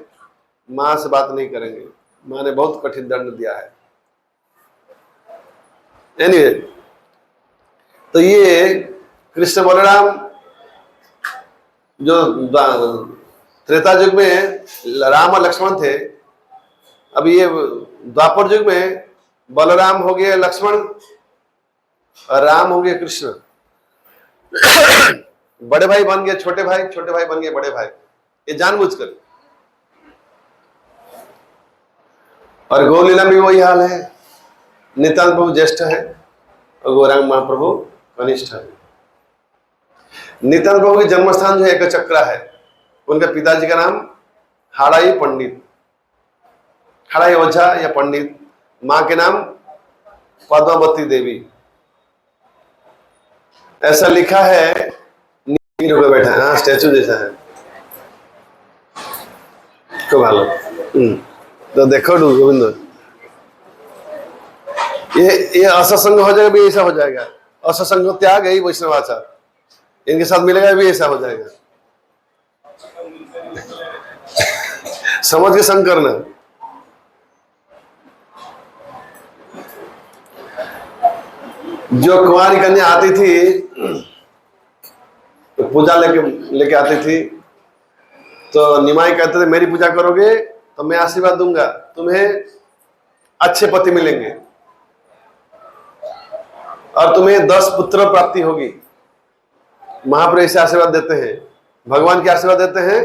माँ से बात नहीं करेंगे। माँ ने बहुत कठिन दंड दिया है। एनीवे, तो ये कृष्ण बलराम जो त्रेता युग में राम और लक्ष्मण थे, अब ये द्वापर युग में बलराम हो गए लक्ष्मण और राम हो गए कृष्ण। बड़े भाई बन गए छोटे भाई, छोटे भाई बन गए बड़े भाई, ये जानबूझकर। और गौलीला में वही हाल है, नित्यानंद प्रभु ज्येष्ठ है और गौरांग महाप्रभु कनिष्ठ है। नित्यानंद प्रभु की जन्मस्थान जो है एक चक्रा है, उनके पिताजी का नाम हाड़ाई पंडित, हाड़ाई ओझा या पंडित, मां के नाम पद्मावती देवी। ऐसा लिखा है, नीचे होकर बैठा है, हाँ स्टैचू जैसा है, तो भालो तो देखो गोविंद, ये असत्संग हो जाएगा भी ऐसा हो जाएगा, असत्संग त्याग है वैष्णवाचार, इनके साथ मिलेगा भी ऐसा हो जाएगा। समझ के संग करना। जो कुंवारी कन्या आती थी तो पूजा लेके आती थी, तो निमाई कहते थे मेरी पूजा करोगे तो मैं आशीर्वाद दूंगा, तुम्हें अच्छे पति मिलेंगे और तुम्हें 10 पुत्र प्राप्ति होगी। महाप्रभु ऐसे आशीर्वाद देते हैं, भगवान के आशीर्वाद देते हैं,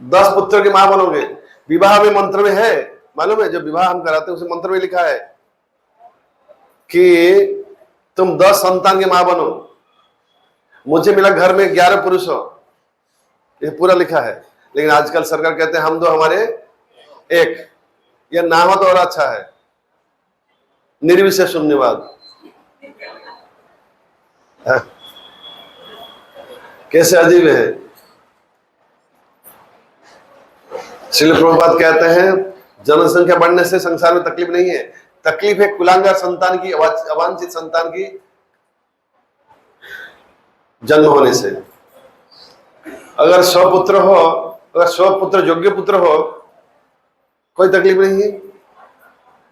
10 पुत्र की मां बनोगे। विवाह में मंत्र में है, मालूम है, जो विवाह हम कराते हैं उसे मंत्र में लिखा है कि तुम 10 संतान की मां बनो। मुझे मिला घर में 11 पुरुष हो, ये पूरा लिखा है। लेकिन आजकल सरकार कहते हैं हम दो हमारे एक, यह ना हो तो और अच्छा है। निर्विशेष शून्यवाद। कैसे अजीब है। श्रील प्रभुपाद कहते हैं जनसंख्या बढ़ने से संसार में तकलीफ नहीं है, तकलीफ है कुलांगार संतान की, अवांछित संतान की जन्म होने से। अगर 100 पुत्र हो, अगर 100 पुत्र योग्य पुत्र हो, कोई तकलीफ नहीं है।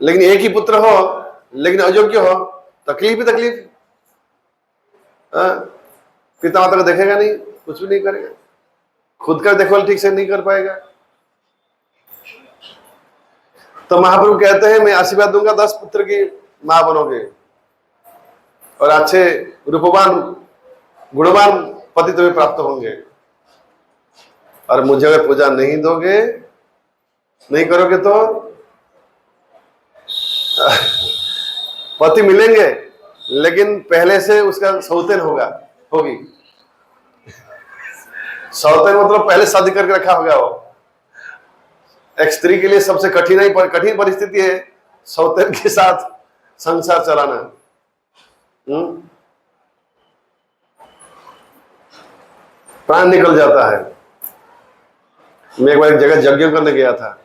लेकिन एक ही पुत्र हो लेकिन अयोग्य हो, तकलीफ ही तकलीफ। पिता माता को देखेगा नहीं, कुछ भी नहीं करेगा, खुद का देखभाल ठीक से नहीं कर पाएगा। तो महाप्रभु कहते हैं मैं आशीर्वाद दूंगा, 10 पुत्र की मां बनोगे और अच्छे रूपवान गुणवान पति तुम्हें प्राप्त होंगे। और मुझे अगर पूजा नहीं दोगे, नहीं करोगे तो पति मिलेंगे लेकिन पहले से उसका सौतेन होगी। सौतेन मतलब पहले शादी करके रखा होगा। वो एक स्त्री के लिए सबसे कठिन परिस्थिति है सौतेन के साथ संसार चलाना। प्राण निकल जाता है। मैं एक बार एक जगह यज्ञ करने गया था,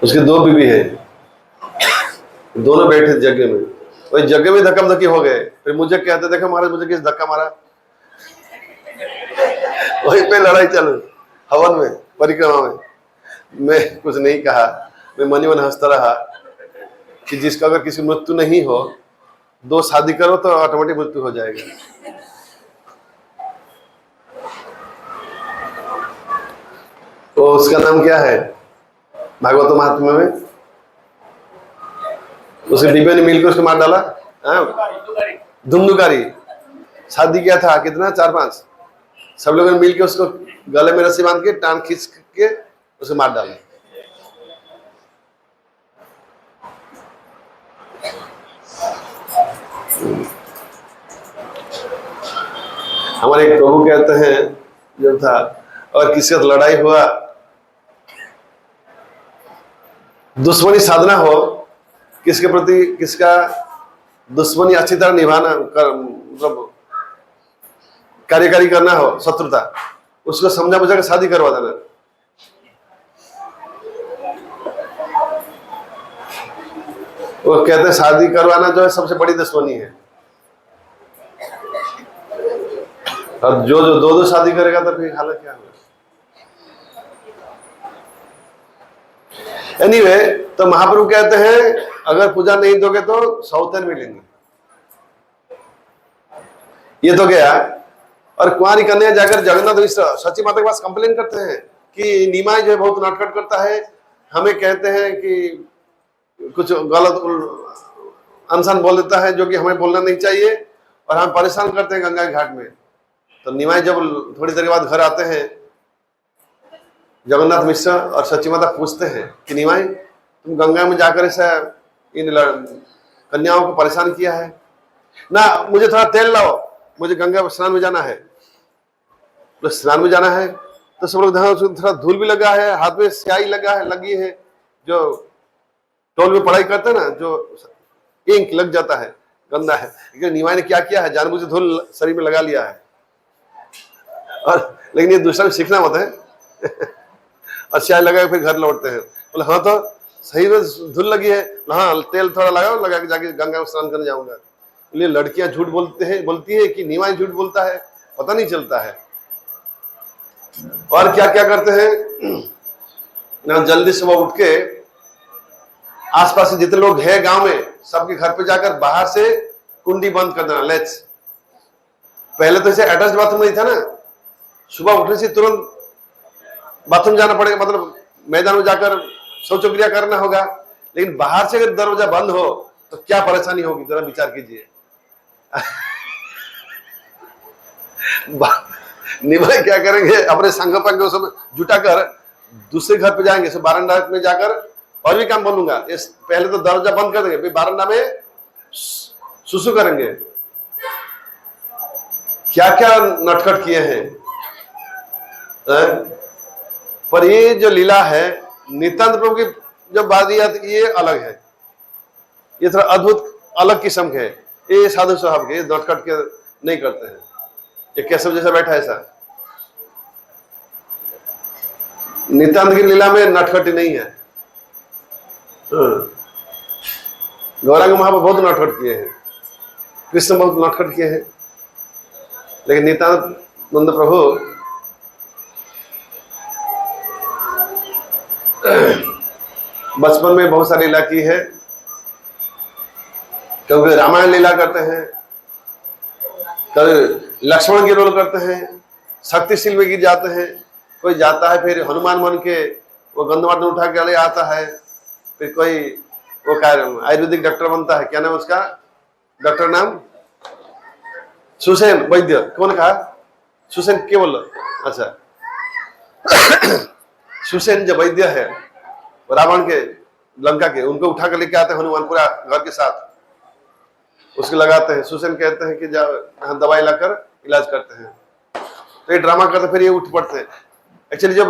उसकी 2 बीवी है, दोनों बैठे यज्ञ में, वही यज्ञ में धक्का धक्की हो गए। फिर मुझे कहते देखो महाराज मुझे किस धक्का मारा, वहीं पे लड़ाई चालू हवन में, परिक्रमा में। मैं कुछ नहीं कहा, मैं मन ही मन हंसता रहा कि जिसका अगर किसी मृत्यु नहीं हो, 2 शादी करो तो ऑटोमेटिक मृत्यु हो जाएगा। तो उसका नाम क्या है भागवत महात्म्य में? उसके डिब्बे ने मिलकर उसको मार डाला। धुंधुकारी शादी किया था, कितना 4-5 सब लोगों ने मिलकर उसको गले में रस्सी बांध के टांग खींच के उसे मार डाला। हमारे एक प्रभु कहते हैं जो था, और किसी का लड़ाई हुआ, दुश्मनी साधना हो, किसके प्रति किसका दुश्मनी अच्छी तरह निभाना मतलब कार्यकारी करना हो, शत्रुता, उसको समझा बुझा के शादी करवा देना। वो कहते हैं शादी करवाना जो है सबसे बड़ी दुश्मनी है। और जो 2-2 शादी करेगा तो फिर हालत क्या होगा। एनीवे, तो महाप्रभु कहते हैं अगर पूजा नहीं दोगे तो सौतेन मिलेंगे। ये तो गया। और कुंवारी कन्या जाकर जगन्नाथ मिश्र सची माता के पास कंप्लेन करते हैं कि निमाई जो है बहुत नाटक करता है, हमें कहते हैं कि कुछ गलत अनसन बोल देता है जो कि हमें बोलना नहीं चाहिए, और हम परेशान करते हैं गंगा के घाट में। तो निमाई जब थोड़ी देर बाद घर आते हैं, जगन्नाथ मिश्र और सची माता पूछते हैं कि निमाई तुम गंगा में जाकर ऐसा इन कन्याओं को परेशान किया है ना, मुझे थोड़ा तेल लाओ, मुझे गंगा स्नान में जाना है। तो स्नान में जाना है तो सब लोग थोड़ा धूल भी लगा है, हाथ में स्याही लगी है, जो टोल में पढ़ाई करते हैं ना, जो इंक लग जाता है, गंदा है। लेकिन निमाई ने क्या किया है, जानबूझ धूल शरीर में लगा लिया है। और लेकिन ये दूसरा भी सीखना मत है। और स्याही लगा फिर घर लौटते हैं, बोले हाँ तो सही में धूल लगी है, हाँ तेल थोड़ा लगाओ, लगा के जाके गंगा में स्नान करने जाऊंगा। इसलिए लड़कियां झूठ बोलती है कि निमाई झूठ बोलता है, पता नहीं चलता है। और क्या क्या करते हैं ना, जल्दी सुबह उठ के आसपास के जितने लोग हैं गांव में सबके घर पे जाकर बाहर से कुंडी बंद कर देना, लेट्स। पहले तो इसे अटैच बाथरूम नहीं था ना, सुबह उठने से तुरंत बाथरूम जाना पड़ेगा, मतलब मैदान में जाकर शौचक्रिया करना होगा। लेकिन बाहर से अगर दरवाजा बंद हो तो क्या परेशानी होगी, जरा विचार कीजिए। निभाए क्या करेंगे, अपने संग पंग सब जुटाकर दूसरे घर पे जाएंगे, सब बारंडा में जाकर और भी काम बोलूंगा। इस पहले तो दरवाजा बंद कर देंगे, फिर बारंडा में सुसु करेंगे। क्या क्या नटखट किए हैं। पर ये जो लीला है नित्यानंद प्रभु की जो बादियात, ये अलग है, ये थोड़ा अद्भुत अलग किस्म के है। ये साधु साहब के नटखट के नहीं करते हैं, ये केशव जैसा बैठा है ऐसा। नित्यानंद की लीला में नटखटी नहीं है। गौरांग महाप्रभु बहुत नटखट किए हैं, कृष्ण बहुत नटखट किए हैं, लेकिन नित्यानंद प्रभु बचपन में बहुत सारी लीला की है। कभी रामायण लीला करते हैं, कभी लक्ष्मण की रोल करते हैं, शक्तिशील में गिर जाते हैं। कोई जाता है फिर हनुमान बन के वो गंधमार्दन उठा के ले आता है। फिर कोई वो क्या आयुर्वेदिक डॉक्टर बनता है, क्या नाम उसका, डॉक्टर नाम सुसेन वैद्य। कौन कहा सुसेन, क्या बोल? अच्छा, सुसेन जो वैद्य है रावण के, लंका के, उनको उठा कर लेके आते हैं हनुमान पूरा घर के साथ, उसके लगाते हैं। सुसेन कहते हैं कि जब दवाई लाकर इलाज करते हैं, तो ये ड्रामा करते, फिर ये उठ पड़ते हैं। एक्चुअली जब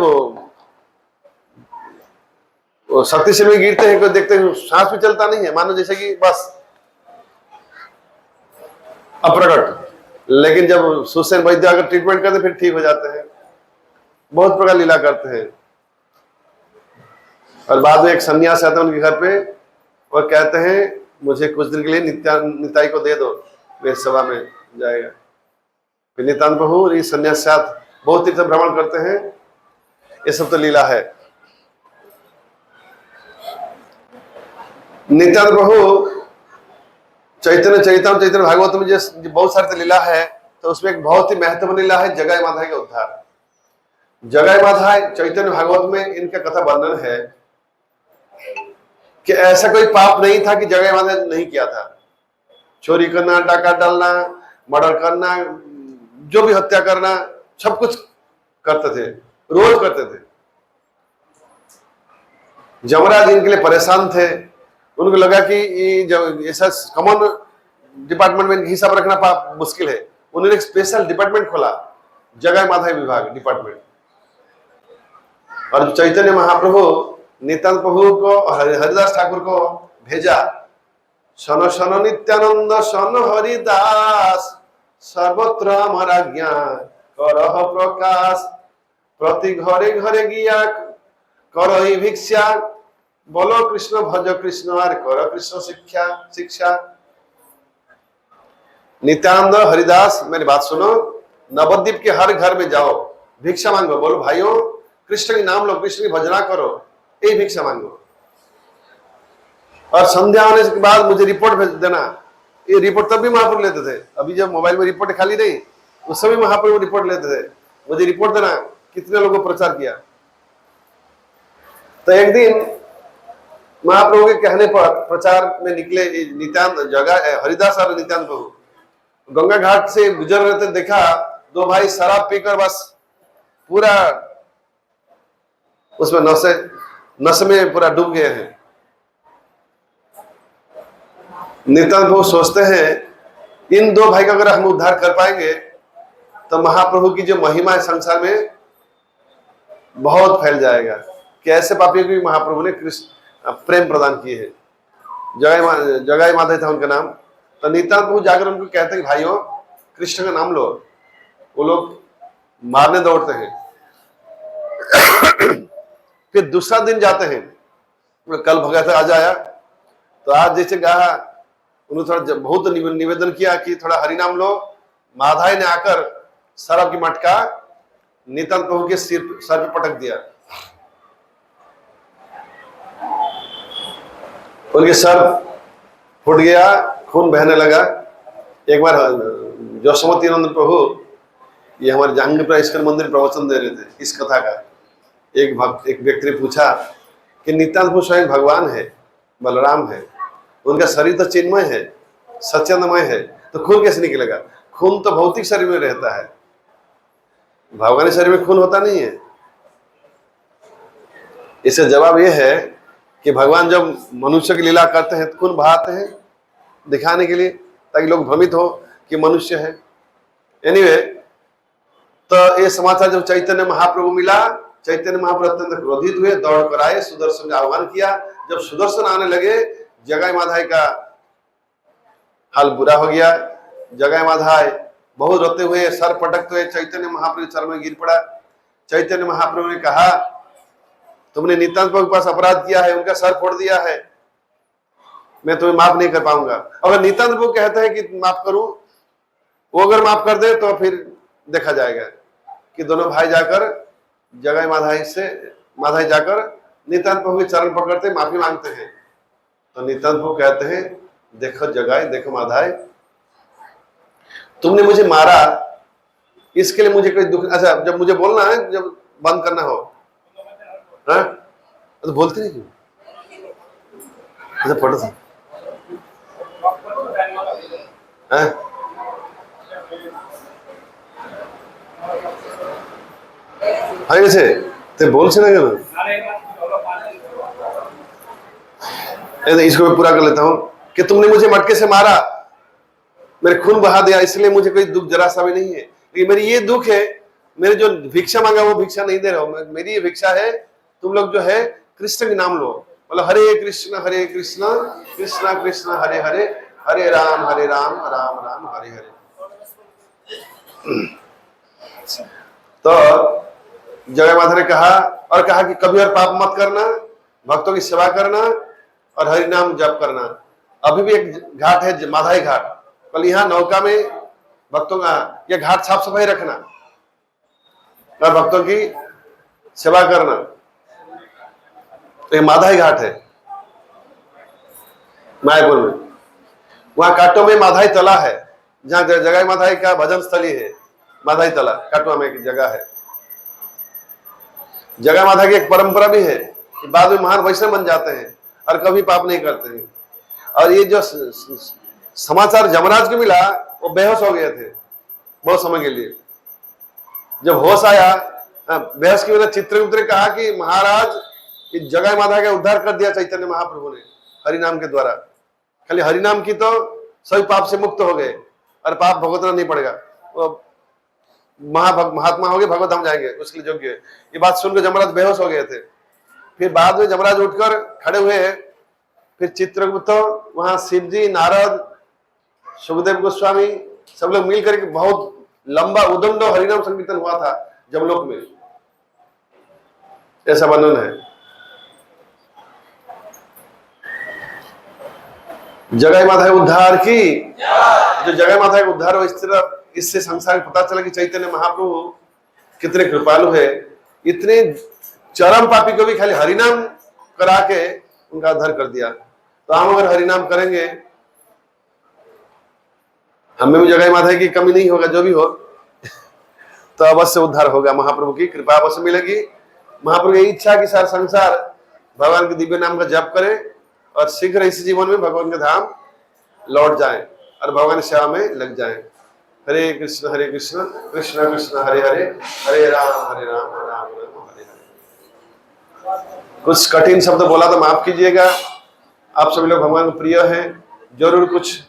वो शक्तिशाली में गिरते हैं, कोई देखते हैं सांस भी चलता नहीं है, मानो जैसे कि बस अप्रकट। लेकिन जब सुसेन वैद्य अगर ट्रीटमेंट करते फिर ठीक हो जाते हैं। बहुत प्रकार लीला करते हैं। और बाद में एक सन्यासी आता है उनके घर पे और कहते हैं मुझे कुछ दिन के लिए निताई को दे दो, मेरे सभा में जाएगा। फिर नित्यानंद प्रभु ये सन्यास साथ बहुत तीर्थ भ्रमण करते हैं। ये सब तो लीला है। नित्यानंद प्रभु चैतन्य चरितामृत, चैतन्य भागवत में जो बहुत सारे लीला है, तो उसमें एक बहुत ही महत्वपूर्ण लीला है जगाई माधाई का उद्धार। जगाई माधाई चैतन्य भागवत में इनका कथा वर्णन है कि ऐसा कोई पाप नहीं था कि जगाई माधाई नहीं किया था। चोरी करना, डाका डालना, मर्डर करना, जो भी हत्या करना, सब कुछ करते थे, रोज करते थे। यमराज इनके लिए परेशान थे। उनको लगा कि ये ऐसा कॉमन डिपार्टमेंट में हिसाब रखना पाप मुश्किल है। उन्होंने एक स्पेशल डिपार्टमेंट खोला, जगाई माधाई विभाग डिपार्टमेंट। और चैतन्य महाप्रभु नित्यानंद प्रभु को, हरिदास ठाकुर को भेजा, शन शन नित्यानंद शन हरिदास, सर्वत्र हमारा ज्ञान करह प्रकाश, प्रति घरे घरे गिया करही भिक्षा, बोलो कृष्ण भज कृष्ण और कर कृष्ण शिक्षा शिक्षा। नित्यानंद हरिदास मेरी बात सुनो, नवद्वीप के हर घर में जाओ, भिक्षा मांगो, बोलो भाइयों कृष्ण के नाम लो, कृष्ण की भजना करो, यही भिक्षा मांगो। और संध्या होने के बाद मुझे रिपोर्ट भेज देना। ये रिपोर्ट तब भी महाप्रभु लेते थे, अभी जब मोबाइल में रिपोर्ट खाली नहीं, उस समय महाप्रभु रिपोर्ट लेते थे। मुझे रिपोर्ट देना कितने लोगों को प्रचार किया। तो एक दिन महाप्रभु के कहने पर प्रचार में निकले नित्यानंद, जगह हरिदास और नित्यानंद प्रभु गंगा घाट से गुजर रहे थे। देखा दो भाई शराब पीकर बस पूरा उसमें नशे में पूरा डूब गए हैं। नित्यानंद प्रभु सोचते हैं इन दो भाई का अगर हम उद्धार कर पाएंगे तो महाप्रभु की जो महिमा है संसार में बहुत फैल जाएगा। कैसे पापियों को महाप्रभु ने कृष्ण प्रेम प्रदान किए हैं। जगाई माधव था उनका नाम। तो नित्यानंद प्रभु जाकर उनको कहते हैं भाइयों कृष्ण का नाम लो। वो लोग मारने दौड़ते हैं। फिर दूसरा दिन जाते हैं, कल भगत आज आया, तो आज जैसे कहा उन्होंने थोड़ा बहुत निवेदन किया कि थोड़ा हरि नाम लो। माधाई ने आकर शराब की मटका नितांत प्रभु के सर पे पटक दिया। उनके सर फूट गया, खून बहने लगा। एक बार जोशमती नंद प्रभु, ये हमारे जहांगीरपुरा इस्कॉन मंदिर प्रवचन दे रहे थे इस कथा का। एक व्यक्ति ने पूछा कि नित्यानंद प्रभु स्वयं भगवान है, बलराम है, उनका शरीर तो चिन्मय है, सच्चिदानंदमय है, तो खून कैसे निकलेगा? खून तो भौतिक शरीर में रहता है, भगवानी शरीर में खून होता नहीं है। इसका जवाब यह है कि भगवान जब मनुष्य की लीला करते हैं तो खून बहाते हैं दिखाने के लिए, ताकि लोग भ्रमित हो कि मनुष्य है। एनीवे, तो ये समाचार जब चैतन्य महाप्रभु मिला, चैतन्य महाप्रभु अत्यंत क्रोधित हुए, दौड़ कर आए, सुदर्शन का आह्वान किया। जब सुदर्शन आने लगे, जगाई माधाई का हाल बुरा हो गया। जगाई माधाई बहुत रोते हुए, सर पटकते हुए चैतन्य महाप्रभु के चरण में गिर पड़ा। चैतन्य महाप्रभु ने कहा, तुमने नित्यानंद प्रभु के पास अपराध किया है, उनका सर फोड़ दिया है, मैं तुम्हें माफ नहीं कर पाऊंगा। अगर नित्यानंद प्रभु कहते हैं कि माफ करूं, वो अगर माफ कर दे तो फिर देखा जाएगा कि दोनों भाई जाकर जगाई माधाई जाकर नित्यानंद प्रभु के चरण पकड़ते माफी मांगते हैं। तो नित्यानंद प्रभु कहते हैं, देखो जगाई, देखो माधाई, तुमने मुझे मारा, इसके लिए मुझे कोई दुख। अच्छा, जब मुझे बोलना है, जब बंद करना हो, हाँ तो बोलते नहीं क्यों? अच्छा, फोटो था, हाँ ऐसे तो बोल से ना, इसको मैं पूरा कर लेता हूं कि तुमने मुझे मटके से मारा, मेरे खून बहा दिया, इसलिए मुझे कोई दुख जरा सा भी नहीं है। लेकिन मेरी ये दुख है, मेरे जो भिक्षा मांगा वो भिक्षा नहीं दे रहा हूं। मेरी ये भिक्षा है, तुम लोग जो है कृष्ण के नाम लो। मतलब हरे कृष्ण कृष्ण कृष्ण हरे हरे, हरे राम राम राम हरे हरे। तो जगह माता ने कहा कि कभी और पाप मत करना, भक्तों की सेवा करना और हरि नाम जप करना। अभी भी एक घाट है माधाई घाट, कल यहाँ नौका में भक्तों का यह घाट साफ सफाई रखना और भक्तों की सेवा करना। तो ये माधाई घाट है मायापुर में। वहां काटो में माधाई तला है, जहाँ जगाई माधाई का भजन स्थली है। माधाई तला काटवा में एक जगह है। जगाई माता की एक परंपरा भी है कि बाद में महान वैष्णव बन जाते हैं और कभी पाप नहीं करते हैं। और ये जो समाचार जमराज को मिला, वो बेहोश हो गए थे बहुत समय के लिए। जब होश आया, बेहोश की वजह चित्रगुप्त ने कहा कि महाराज, इस जगाई माता का उद्धार कर दिया चैतन्य महाप्रभु ने हरिनाम के द्वारा। खाली हरिनाम की तो सभी पाप से मुक्त हो गए और पाप भुगतना नहीं पड़ेगा, वो महात्मा हो गए, भगवत धाम जाएंगे, उसके लिए योग्य है। ये बात सुनकर जमराज बेहोश हो गए थे। फिर बाद में जमराज उठकर खड़े हुए। फिर चित्रगुप्त, वहां शिवजी, नारद, सुखदेव गोस्वामी सब लोग मिलकर के बहुत लंबा उदंड हरिनाम संकीर्तन हुआ था जमलोक में, ऐसा वर्णन है। जगाई माता उद्धार की, जो जगाई माता का उद्धार हो, इस तरह इससे संसार को पता चला कि चैतन्य महाप्रभु कितने कृपालु है। इतने चरम पापी को भी खाली हरिनाम करा के उनका उद्धार कर दिया। तो हम अगर हरिनाम करेंगे, हमें भी जगाई माता की कमी नहीं होगा, जो भी हो तो अवश्य उद्धार होगा। महाप्रभु की कृपा अवश्य मिलेगी। महाप्रभु की इच्छा कि सारा संसार भगवान के दिव्य नाम का जप करे और शीघ्र इस जीवन में भगवान के धाम लौट जाए और भगवान की सेवा में लग जाए। हरे कृष्ण कृष्ण कृष्ण हरे हरे, हरे राम राम राम हरे हरे। कुछ कठिन शब्द बोला तो माफ कीजिएगा। आप सभी लोग भगवान को प्रिय हैं, जरूर कुछ